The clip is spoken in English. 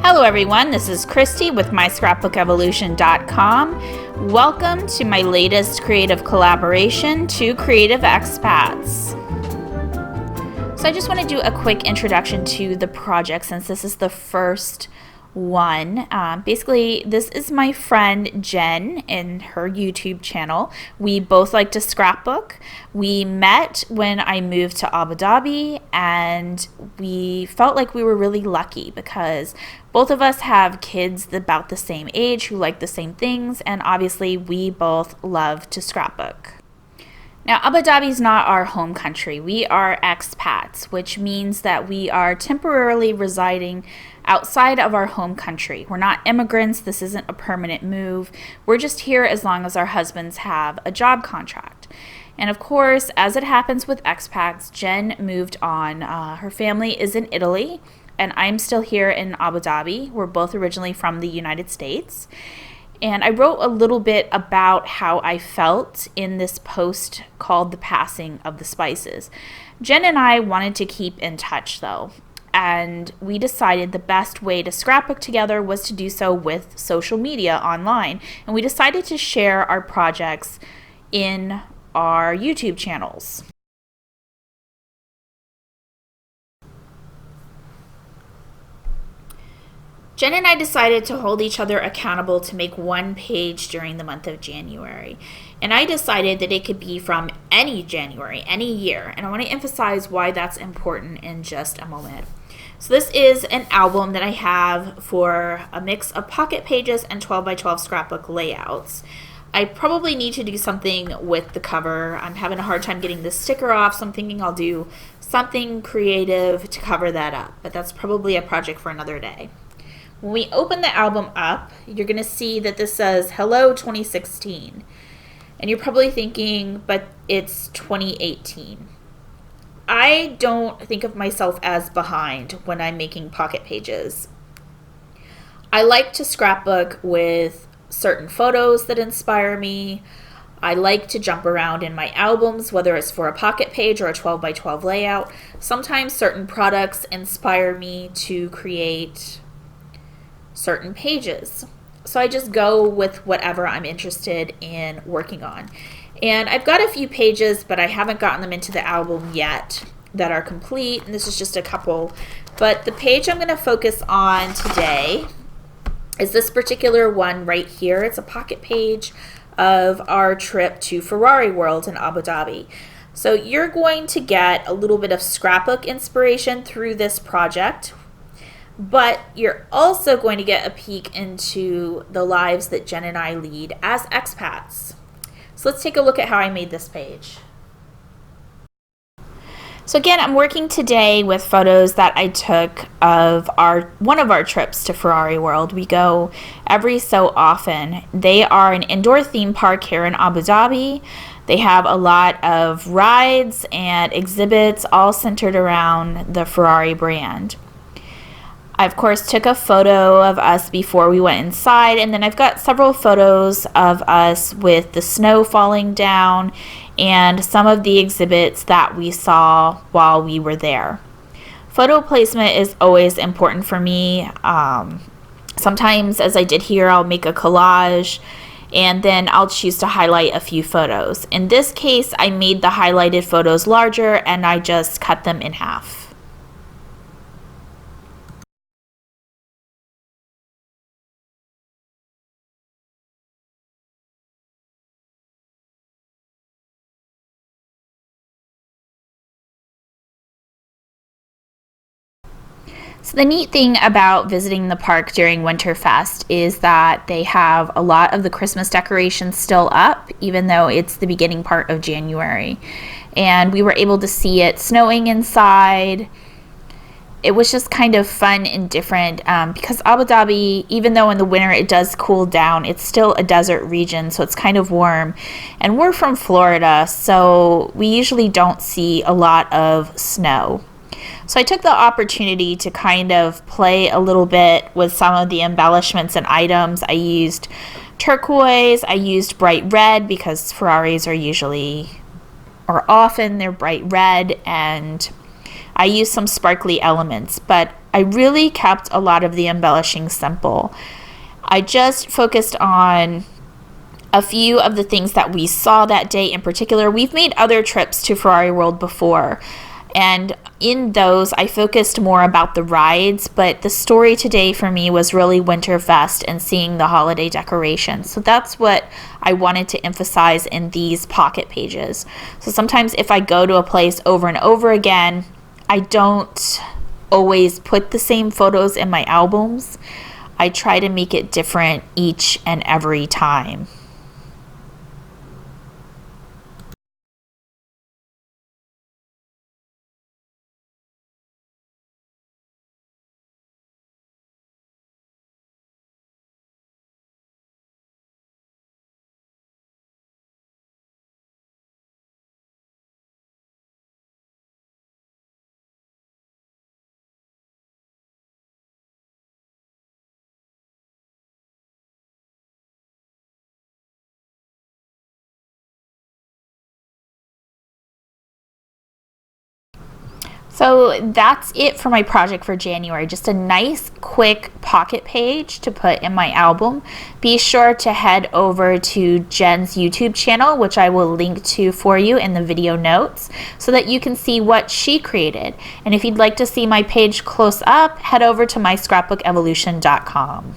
Hello everyone, this is Christy with MyScrapbookEvolution.com. Welcome to my latest creative collaboration, Two Creative Expats. So I just want to do a quick introduction to the project since this is the first one. Basically, this is my friend Jen in her YouTube channel. We both like to scrapbook. We met when I moved to Abu Dhabi, and we felt like we were really lucky because both of us have kids about the same age who like the same things, and obviously we both love to scrapbook. Now, Abu Dhabi is not our home country. We are expats, which means that we are temporarily residing outside of our home country. We're not immigrants. This isn't a permanent move. We're just here as long as our husbands have a job contract. And of course, as it happens with expats, Jen moved on. Her family is in Italy, and I'm still here in Abu Dhabi. We're both originally from the United States. And I wrote a little bit about how I felt in this post called The Passing of the Spices. Jen and I wanted to keep in touch though, and we decided the best way to scrapbook together was to do so with social media online. And we decided to share our projects in our YouTube channels. Jen and I decided to hold each other accountable to make one page during the month of January. And I decided that it could be from any January, any year. And I want to emphasize why that's important in just a moment. So this is an album that I have for a mix of pocket pages and 12 by 12 scrapbook layouts. I probably need to do something with the cover. I'm having a hard time getting the sticker off, so I'm thinking I'll do something creative to cover that up. But that's probably a project for another day. When we open the album up, you're going to see that this says Hello 2016. And you're probably thinking, but it's 2018. I don't think of myself as behind when I'm making pocket pages. I like to scrapbook with certain photos that inspire me. I like to jump around in my albums, whether it's for a pocket page or a 12 by 12 layout. Sometimes certain products inspire me to create certain pages. So I just go with whatever I'm interested in working on. And I've got a few pages, but I haven't gotten them into the album yet that are complete. And this is just a couple. But the page I'm going to focus on today is this particular one right here. It's a pocket page of our trip to Ferrari World in Abu Dhabi. So you're going to get a little bit of scrapbook inspiration through this project, but you're also going to get a peek into the lives that Jen and I lead as expats. So let's take a look at how I made this page. So again, I'm working today with photos that I took of one of our trips to Ferrari World. We go every so often. They are an indoor theme park here in Abu Dhabi. They have a lot of rides and exhibits all centered around the Ferrari brand. I, of course, took a photo of us before we went inside, and then I've got several photos of us with the snow falling down and some of the exhibits that we saw while we were there. Photo placement is always important for me. Sometimes, as I did here, I'll make a collage, and then I'll choose to highlight a few photos. In this case, I made the highlighted photos larger, and I just cut them in half. So the neat thing about visiting the park during Winterfest is that they have a lot of the Christmas decorations still up, even though it's the beginning part of January. And we were able to see it snowing inside. It was just kind of fun and different because Abu Dhabi, even though in the winter it does cool down, it's still a desert region, so it's kind of warm. And we're from Florida, so we usually don't see a lot of snow. So I took the opportunity to kind of play a little bit with some of the embellishments and items. I used turquoise, I used bright red because Ferraris are often they're bright red, and I used some sparkly elements. But I really kept a lot of the embellishing simple. I just focused on a few of the things that we saw that day in particular. We've made other trips to Ferrari World before, and in those I focused more about the rides, but the story today for me was really Winterfest and seeing the holiday decorations. So that's what I wanted to emphasize in these pocket pages. So sometimes if I go to a place over and over again, I don't always put the same photos in my albums. I try to make it different each and every time. So that's it for my project for January. Just a nice quick pocket page to put in my album. Be sure to head over to Jen's YouTube channel, which I will link to for you in the video notes, so that you can see what she created. And if you'd like to see my page close up, head over to myscrapbookevolution.com.